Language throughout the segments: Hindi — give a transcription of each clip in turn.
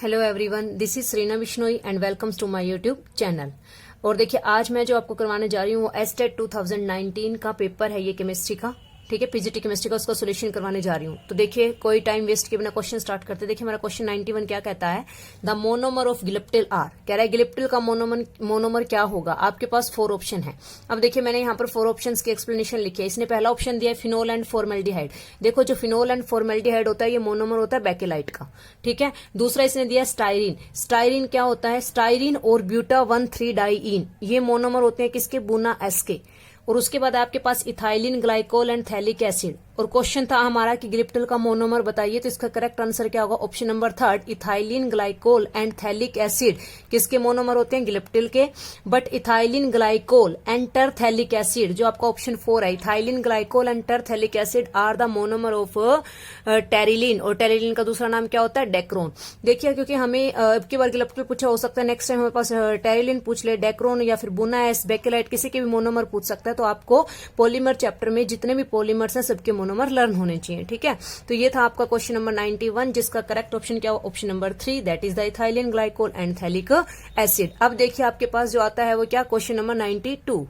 Hello everyone, this is Shrina Bishnoi and welcomes to my YouTube channel. और देखिए आज मैं जो आपको करवाने जा रही हूँ वो एस्टेट 2019 का पेपर है, ये केमिस्ट्री का, ठीक है, पीजीटी केमिस्ट्री का, उसका सोल्यूशन करवाने जा रही हूँ। तो देखिए कोई टाइम वेस्ट किए बिना क्वेश्चन स्टार्ट करते। देखिए हमारा क्वेश्चन 91 क्या कहता है, द मोनोमर ऑफ गिलिप्टिल आर। कह रहा है गिलिप्टिल का मोनोमर क्या होगा। आपके पास 4 ऑप्शन है। अब देखिए मैंने यहाँ पर 4 ऑप्शंस की एक्सप्लेनेशन लिखी है। इसने पहला ऑप्शन दिया है फिनोल एंड फॉर्मेल्डिहाइड। देखो जो फिनोल एंड फॉर्मेल्डिहाइड होता है ये मोनोमर होता है बेकेलाइट का, ठीक है। दूसरा इसने दिया स्टाइरिन। स्टाइरिन क्या होता है, स्टाइरिन और ब्यूटा 1,3 डाइईन, ये मोनोमर होते हैं किसके, बुना एस के। और उसके बाद आपके पास ethylene glycol and phthalic acid. और क्वेश्चन था हमारा कि गिलिप्टिल का मोनोमर बताइए, तो इसका करेक्ट आंसर क्या होगा, option number 3, ethylene glycol and phthalic acid किसके मोनोमर होते हैं, गिलिप्टिल के। But ethylene glycol and terephthalic acid जो आपका ऑप्शन 4 है, ethylene glycol and terephthalic acid are the monomer of terylene. और टेरिलिन का दूसरा नाम क्या होता है, डेक्रोन। देखिए क्योंकि हमें अब की बार गिलिप्टिल पूछा हो सकता है, नेक्स्ट टाइम हमारे पास टेरिलिन पूछ ले, डेक्रोन या फिर बुना एस, बेकेलाइट, किसी के भी मोनोमर पूछ सकता है। तो आपको पॉलीमर चैप्टर में जितने भी पॉलीमर्स हैं सबके मोनोमर लर्न होने चाहिए, ठीक है। तो ये था आपका क्वेश्चन नंबर 91, जिसका करेक्ट ऑप्शन क्या हुआ, option number 3, that is the ethylene glycol and phthalic acid. अब देखिए आपके पास जो आता है वो क्या, क्वेश्चन नंबर 92।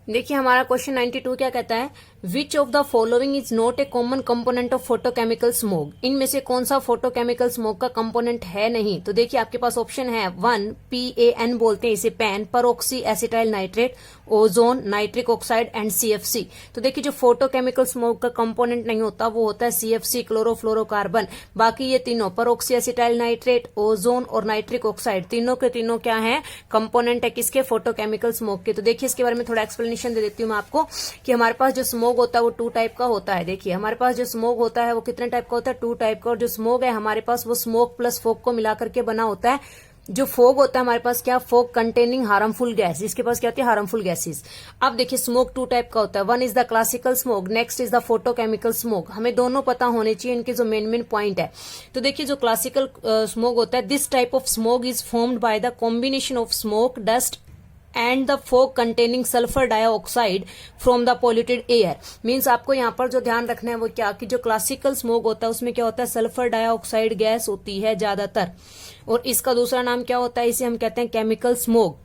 देखिए हमारा क्वेश्चन 92 क्या कहता है, which of the following is not a common component of photochemical smoke. इनमें से कौन सा फोटोकेमिकल स्मोक का कंपोनेंट है नहीं। तो देखिए आपके पास ऑप्शन है 1, PAN बोलते हैं इसे, pan, परऑक्सी acetyl nitrate, ozone, nitric oxide and CFC। तो देखिए जो फोटोकेमिकल स्मोक का कंपोनेंट नहीं होता वो होता है CFC, क्लोरोफ्लोरोकार्बन। बाकी ये तीनों, परऑक्सी एसिटाइल नाइट्रेट, ओजोन और नाइट्रिक ऑक्साइड, तीनों के तीनों क्या है, कंपोनेंट है किसके, फोटोकेमिकल स्मोक के। तो देखिए इसके बारे में थोड़ा एक्सप्लेनेशन दे देती हूँ मैं आपको कि हमारे पास जो स्मोक होता है वो 2 टाइप का होता है। देखिए हमारे पास जो स्मोक होता है वो कितने टाइप का होता है, 2 टाइप का। और जो स्मोक है हमारे पास वो स्मोक प्लस फोग को मिलाकर के बना होता है। जो फोग होता है हमारे पास क्या, फोग कंटेनिंग हार्मफुल गैस, इसके पास क्या होती है, हार्मफुल गैसेस। अब देखिए स्मोक 2 टाइप का होता है, 1 is the classical smoke, next is the photochemical smoke. हमें दोनों पता होने चाहिए, इनके जो मेन पॉइंट है। तो देखिए जो क्लासिकल स्मोक होता है, this type of smoke is formed by the combination of smoke, dust and the fog containing sulphur dioxide from the polluted air. Means आपको यहाँ पर जो ध्यान रखना है वो क्या, कि जो क्लासिकल स्मोक होता है उसमें क्या होता है, सल्फर डाइऑक्साइड गैस होती है ज्यादातर। और इसका दूसरा नाम क्या होता है, इसे हम कहते हैं chemical smoke.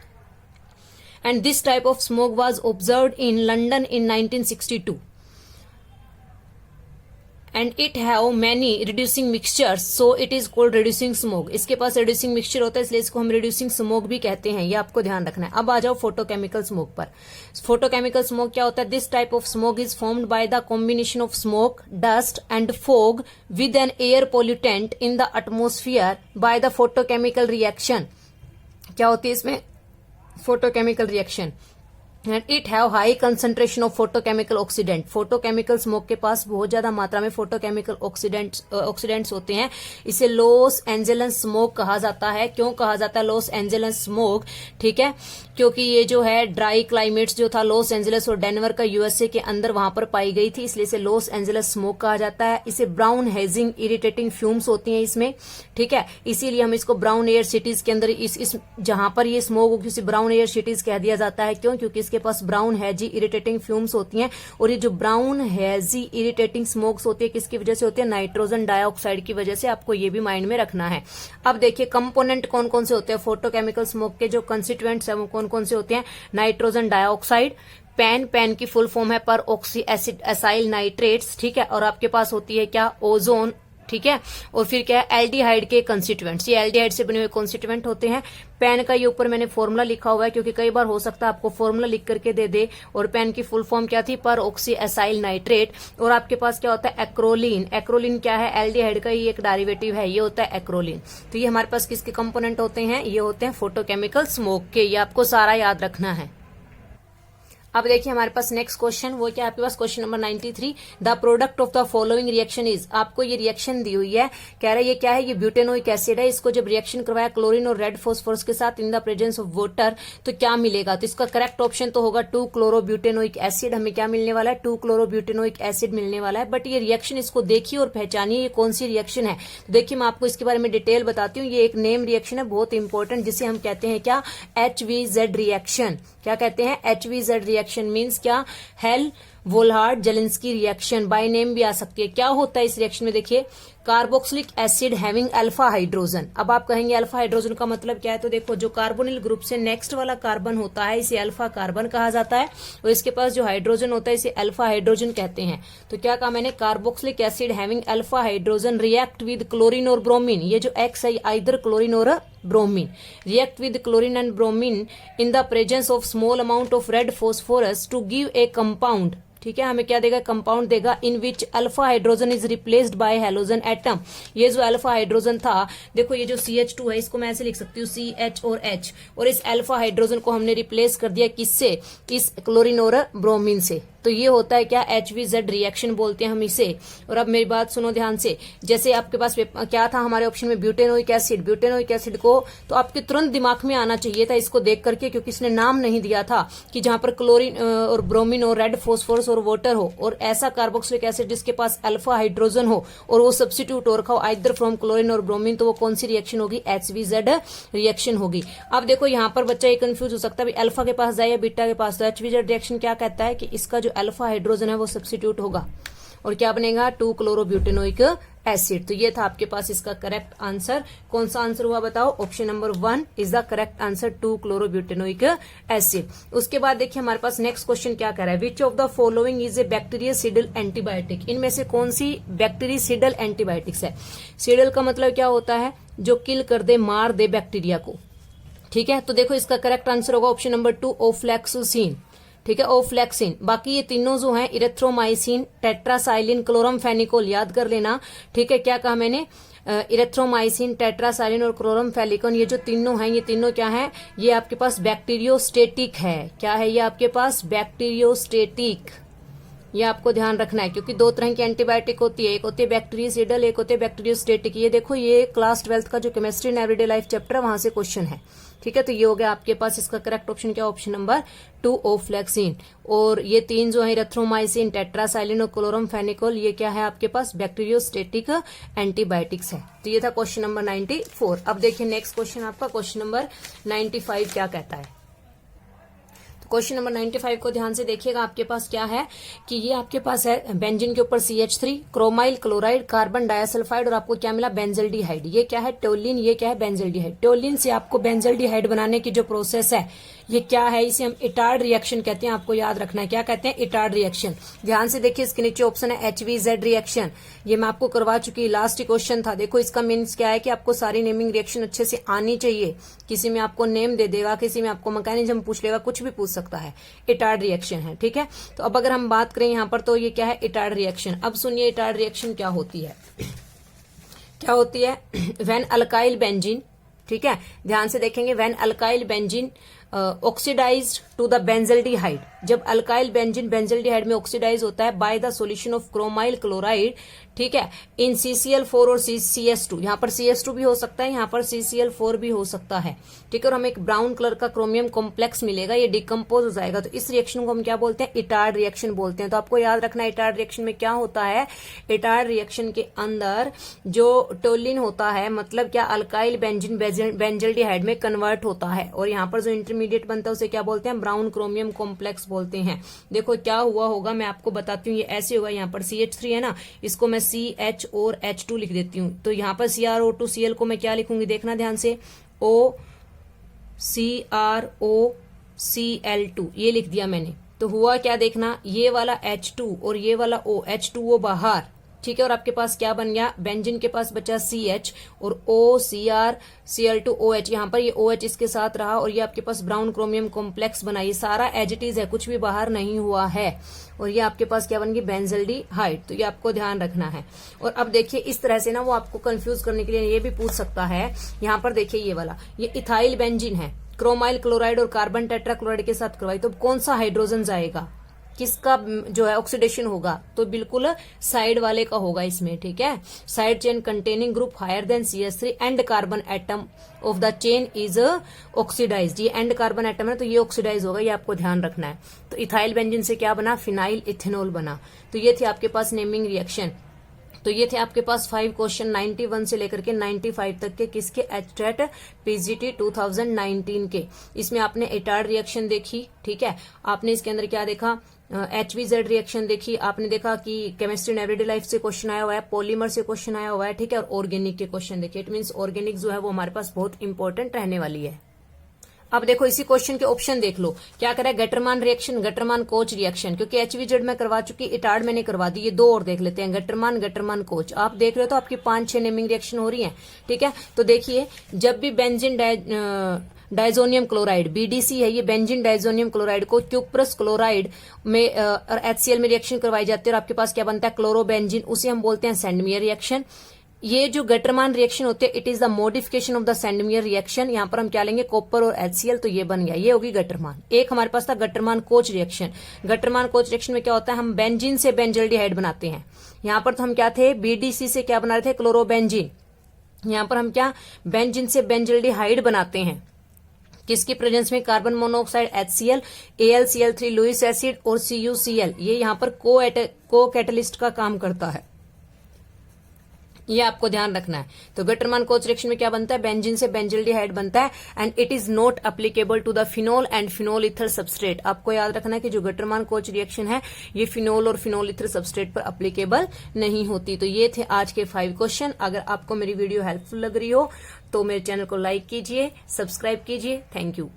And this type of smoke was observed in London in 1962 and it have many reducing mixtures, so it is called reducing smoke. इसके पास रिड्यूसिंग मिक्सचर होता है इसलिए इसको हम रिड्यूसिंग स्मोक भी कहते हैं, ये आपको ध्यान रखना है। अब आ जाओ फोटोकेमिकल स्मोक पर। फोटोकेमिकल स्मोक क्या होता है, this type of smoke is formed by the combination of smoke, dust and fog with an air pollutant in the atmosphere by the photochemical reaction. क्या होती है इसमें, photochemical reaction. And it have high concentration of photochemical oxidant. Photochemical smoke के पास बहुत ज्यादा मात्रा में फोटोकेमिकल ऑक्सीडेंट्स होते हैं। इसे लॉस एंजेलस स्मोक कहा जाता है। क्यों कहा जाता है लॉस एंजेलस स्मोक, ठीक है, क्योंकि ये जो है ड्राई क्लाइमेट्स जो था लॉस एंजेलस और डेनवर का USA के अंदर वहां पर पाई गई थी, इसलिए इसे लॉस एंजेलस स्मोक कहा जाता है। इसे ब्राउन हेजिंग इरिटेटिंग फ्यूम्स होती हैं इसमें, ठीक है, इसीलिए हम इसको ब्राउन एयर सिटीज के अंदर इस जहां पर ये स्मोक होगी उसे ब्राउन एयर सिटीज कह दिया जाता है। क्यों, क्योंकि इसके पास ब्राउन हेजी इरिटेटिंग फ्यूम्स होती हैं। और ये जो ब्राउन हेजी इरिटेटिंग स्मोक्स होती है किसकी वजह से होती है, नाइट्रोजन डाइऑक्साइड की वजह से। आपको ये भी माइंड में रखना है। अब देखिए कंपोनेंट कौन कौन से होते हैं फोटोकेमिकल स्मोक के, जो कंस्टिट्यूएंट्स है वो कौन कौन से होते हैं, नाइट्रोजन डाइऑक्साइड, पैन की फुल फॉर्म है पर ऑक्सी एसिड एसाइल नाइट्रेट्स, ठीक है। और आपके पास होती है क्या, ओजोन, ठीक है। और फिर क्या है, एल्डिहाइड के कंस्टिट्यूएंट्स, ये एल्डिहाइड से बने हुए कंस्टिट्यूएंट होते हैं। पैन का ये ऊपर मैंने फॉर्मूला लिखा हुआ है क्योंकि कई बार हो सकता है आपको फॉर्मूला लिख करके दे दे। और पैन की फुल फॉर्म क्या थी, पर ऑक्सी एसाइल नाइट्रेट। और आपके पास क्या होता है, एक्रोलीन। एक्रोलीन क्या है, एल्डिहाइड का ही एक डेरिवेटिव है, ये होता है एक्रोलीन। तो ये हमारे पास किसके कंपोनेंट होते हैं, ये होते हैं फोटोकेमिकल स्मोक के। ये आपको सारा याद रखना है। अब देखिए हमारे पास नेक्स्ट क्वेश्चन, वो क्या आपके पास question number 93, the product of the following reaction is. आपको ये रिएक्शन दी हुई है, कह रहा है ये क्या है, ये ब्यूटेनोइक एसिड है। इसको जब रिएक्शन करवाया क्लोरीन और रेड फॉस्फोरस के साथ इन द प्रेजेंस ऑफ वाटर, तो क्या मिलेगा। तो इसका करेक्ट ऑप्शन तो होगा 2-क्लोरोब्यूटेनोइक एसिड। हमें क्या मिलने वाला है, 2-क्लोरोब्यूटेनोइक एसिड मिलने वाला है। बट ये रिएक्शन इसको देखिए और पहचानिए ये कौन सी रिएक्शन है। तो देखिए मैं आपको इसके बारे में डिटेल बताती हूँ। ये एक नेम रिएक्शन है बहुत इंपॉर्टेंट, जिसे हम कहते हैं क्या, HVZ रिएक्शन। क्या कहते हैं, HVZ रिएक्शन मीन्स क्या, Hell Volhard Zelinsky reaction, by name भी आ सकती है। क्या होता है इस रिएक्शन में, देखिए carboxylic acid having alpha hydrogen. अब आप कहेंगे अल्फा हाइड्रोजन का मतलब क्या है, तो देखो जो कार्बोनिल ग्रुप से नेक्स्ट वाला कार्बन होता है इसे अल्फा कार्बन कहा जाता है, और इसके पास जो हाइड्रोजन होता है इसे अल्फा हाइड्रोजन कहते हैं। तो क्या कहा मैंने, carboxylic acid having alpha hydrogen react with chlorine और ब्रोमीन, ये जो एक्स है आइदर क्लोरीन और bromine, react with chlorine and bromine in the presence of small amount of red phosphorus to give a compound. ठीक है, हमें क्या देगा, कंपाउंड देगा in which alpha hydrogen is replaced by halogen atom. ये जो अल्फा हाइड्रोजन था, देखो ये जो CH2 है इसको मैं ऐसे लिख सकती हूँ CH और H, और इस अल्फा हाइड्रोजन को हमने रिप्लेस कर दिया किससे, इस क्लोरीन और ब्रोमीन से। तो ये होता है क्या, HVZ रिएक्शन बोलते हैं हम इसे। और अब मेरी बात सुनो ध्यान से, जैसे आपके पास क्या था हमारे ऑप्शन में, ब्यूटेनोइक एसिड। ब्यूटेनोइक एसिड को तो आपके तुरंत दिमाग में आना चाहिए था इसको देख करके, क्योंकि इसने नाम नहीं दिया था कि जहां पर क्लोरीन और ब्रोमीन और रेड फॉस्फोरस और वाटर हो, और ऐसा कार्बोक्सिलिक एसिड जिसके पास अल्फा हाइड्रोजन हो और वो सब्स्टिट्यूट और खाओ आइदर फ्रॉम क्लोरीन और ब्रोमीन, तो वो कौन सी रिएक्शन होगी, HVZ रिएक्शन होगी। अब देखो यहाँ पर बच्चा ये कंफ्यूज हो सकता है अल्फा के पास जाए या बीटा के पास, तो HVZ रिएक्शन क्या कहता है कि इसका जो अल्फा हाइड्रोजन है वो सब्स्टिट्यूट होगा और क्या बनेगा, 2-क्लोरोब्यूटेनोइक एसिड। तो ये था आपके पास इसका करेक्ट आंसर। कौन सा आंसर हुआ बताओ, option number 1 is the correct answer, two chlorobutanoic acid. उसके बाद देखिए हमारे पास नेक्स्ट क्वेश्चन क्या कह रहा है, which of the following is a bactericidal antibiotic, इनमें से कौन सी बैक्टीरियसिडल एंटीबायोटिक्स है। सिडल का मतलब क्या होता है, जो किल कर दे, मार दे बैक्टीरिया को। ठीक है, तो देखो इसका करेक्ट आंसर होगा ऑप्शन नंबर 2 ओफ्लैक्सोसिन। ठीक है, ओफ्लैक्सिन। बाकी ये तीनों जो हैं, इरेथ्रोमाइसिन, टेट्रासाइलिन, क्लोरमफेनिकोल, याद कर लेना। ठीक है, क्या कहा मैंने, इरेथ्रोमाइसिन, टेट्रासाइलिन और क्लोरमफेनिकोल, ये जो तीनों हैं, ये तीनों क्या हैं, ये आपके पास बैक्टीरियोस्टेटिक है। क्या है ये आपके पास, बैक्टीरियोस्टेटिक। ये आपको ध्यान रखना है, क्योंकि दो तरह की एंटीबायोटिक होती है, एक होती है बैक्टीरियसिडल, एक होती है बैक्टीरियोस्टेटिक। ये देखो ये क्लास 12th का जो chemistry and everyday life chapter है वहां से क्वेश्चन है। ठीक है, तो ये हो गया आपके पास इसका करेक्ट ऑप्शन क्या, ऑप्शन नंबर 2 ओफ्लैक्सिन। और ये तीन जो है इरेथ्रोमाइसिन, टेट्रासाइलिन और क्लोरमफेनिकोल, ये क्या है आपके पास, बैक्टीरियोस्टेटिक एंटीबायोटिक्स है। तो ये था क्वेश्चन नंबर 94। अब देखिए नेक्स्ट क्वेश्चन आपका क्वेश्चन नंबर 95 क्या कहता है। क्वेश्चन नंबर 95 को ध्यान से देखिएगा, आपके पास क्या है कि ये आपके पास है बेंजीन के ऊपर CH3, chromyl chloride, carbon disulphide और आपको क्या मिला, बेंजल्डिहाइड। ये क्या है, टोलिन, ये क्या है, बेंजल्डिहाइड। टोलिन से आपको बेंजल्डिहाइड बनाने की जो प्रोसेस है ये क्या है, इसे हम इटार्ड रिएक्शन कहते हैं। आपको याद रखना है क्या कहते हैं, इटार्ड रिएक्शन। ध्यान से देखिए इसके नीचे ऑप्शन है HVZ रिएक्शन, ये मैं आपको करवा चुकी, लास्ट क्वेश्चन था। देखो इसका मीन्स क्या है कि आपको सारी नेमिंग रिएक्शन अच्छे से आनी चाहिए। किसी में आपको नेम दे देगा, किसी में आपको मैकेनिज्म पूछ लेगा, कुछ भी पूछ सकता है। इटार्ड रिएक्शन है, ठीक है। तो अब अगर हम बात करें यहाँ पर, तो ये क्या है, इटार्ड रिएक्शन। अब सुनिए इटार्ड रिएक्शन क्या होती है। क्या होती है, व्हेन अल्काइल बेंजीन, ठीक है, ध्यान से देखेंगे, when alkyl benzene oxidised to the benzaldehyde, जब अल्काइल बेंजीन बेंजल्डिहाइड में ऑक्सीडाइज होता है by the solution of chromyl chloride, ठीक है, इन CCl4 और CS2। यहाँ पर CS2 भी हो सकता है, यहाँ पर CCl4 भी हो सकता है, ठीक है। और हमें एक ब्राउन कलर का क्रोमियम कॉम्प्लेक्स मिलेगा, ये डिकम्पोज हो जाएगा। तो इस रिएक्शन को हम क्या बोलते हैं, इटार्ड रिएक्शन बोलते हैं। तो आपको याद रखना है इटार्ड रिएक्शन में क्या होता है, इटार्ड रिएक्शन के अंदर जो टोलिन होता है, मतलब क्या, अल्काइल बेंजीन बेंजल्डिहाइड में कन्वर्ट होता है, और यहाँ पर जो इंटरमीडिएट बनता है उसे क्या बोलते हैं, ब्राउन क्रोमियम कॉम्प्लेक्स बोलते हैं। देखो क्या हुआ होगा, मैं आपको बताती हूँ। ये ऐसे होगा, यहाँ पर CH3 है ना, इसको मैं CH और H2 लिख देती हूँ। तो यहाँ पर CrO2Cl को मैं क्या लिखूंगी, देखना ध्यान से, OCrOCl2 ये लिख दिया मैंने। तो हुआ क्या, देखना, ये वाला H2 और ये वाला O, H2O बाहर, ठीक है। और आपके पास क्या बन गया, बेंजीन के पास बचा CH और OCrCl2OH, यहाँ पर ये OH इसके साथ रहा, और ये आपके पास ब्राउन क्रोमियम कॉम्प्लेक्स बना। ये सारा एज इट इज है, कुछ भी बाहर नहीं हुआ है। और ये आपके पास क्या बन गई, बेंजल्डिहाइड। तो ये आपको ध्यान रखना है। और अब देखिए इस तरह से ना वो आपको कंफ्यूज करने के लिए ये भी पूछ सकता है। यहाँ पर देखिए ये वाला, ये इथाइल बेंजीन है, क्रोमाइल क्लोराइड और कार्बन टेट्राक्लोराइड के साथ करवाई, तो कौन सा हाइड्रोजन जाएगा, किसका जो है ऑक्सीडेशन होगा, तो बिल्कुल साइड वाले का होगा इसमें, ठीक है। Side chain containing group higher than CH3 end carbon atom of the chain is oxidised. ये एंड कार्बन एटम है तो ये ऑक्सीडाइज होगा, ये आपको ध्यान रखना है। तो इथाइल बेंजीन से क्या बना, फिनाइल इथेनॉल बना। तो ये थी आपके पास नेमिंग रिएक्शन। तो ये थे आपके पास 5 क्वेश्चन 91 से लेकर के 95 तक के, किसके, एचटेट PGT 2019 के। इसमें आपने इटार्ड रिएक्शन देखी, ठीक है। आपने इसके अंदर क्या देखा, HVZ रिएक्शन देखी आपने, देखा कि केमिस्ट्री एंड एवरीडे लाइफ से क्वेश्चन आया हुआ है, पॉलीमर से क्वेश्चन आया हुआ है, ठीक है, और ऑर्गेनिक के क्वेश्चन देखिए। इट मींस ऑर्गेनिक जो है वो हमारे पास बहुत इंपॉर्टेंट रहने वाली है। अब देखो इसी क्वेश्चन के ऑप्शन देख लो, क्या करा है, गटरमान रिएक्शन, गटरमान कोच रिएक्शन, क्योंकि HVZ में करवा चुकी, इटार्ड मैंने करवा दी, ये दो और देख लेते हैं, गटरमान, गटरमान कोच। आप देख रहे हो तो आपकी 5-6 नेमिंग रिएक्शन हो रही है, ठीक है। तो देखिए जब भी बेंजीन डाइजोनियम क्लोराइड, BDC है ये, बेंजीन डाइजोनियम क्लोराइड को क्यूप्रस क्लोराइड में HCl में रिएक्शन करवाई जाती है और आपके पास क्या बनता है, क्लोरोबेंजीन, उसे हम बोलते हैं सेंडमियर रिएक्शन। ये जो गटरमान रिएक्शन होते हैं, it is the modification of the Sandmeyer reaction. यहां पर हम क्या लेंगे, कॉपर और HCl, तो ये बन गया, ये होगी गटरमान। एक हमारे पास था गटरमान कोच रिएक्शन। गटरमान कोच रिएक्शन में क्या होता है, हम बेंजीन से बेंजल्डिहाइड बनाते हैं। यहां पर तो हम क्या थे, BDC से क्या बना रहे थे, क्लोरोबेंजीन। यहां पर हम क्या, बेंजीन से बेंजल्डिहाइड बनाते हैं, किसकी प्रेजेंस में, carbon monoxide HCl, AlCl3 Lewis acid और CuCl, ये यहां पर को कैटलिस्ट का काम करता है, ये आपको ध्यान रखना है। तो गटरमान कोच रिएक्शन में क्या बनता है, बेंजीन से बेंजल्डिहाइड बनता है, and it is not applicable to the phenol and phenol ether substrate. आपको याद रखना है कि जो गटरमान कोच रिएक्शन है ये फिनोल और फिनोल ईथर सबस्ट्रेट पर एप्लीकेबल नहीं होती। तो ये थे आज के 5 क्वेश्चन। अगर आपको मेरी वीडियो हेल्पफुल लग रही हो तो मेरे चैनल को लाइक कीजिए, सब्सक्राइब कीजिए। Thank you.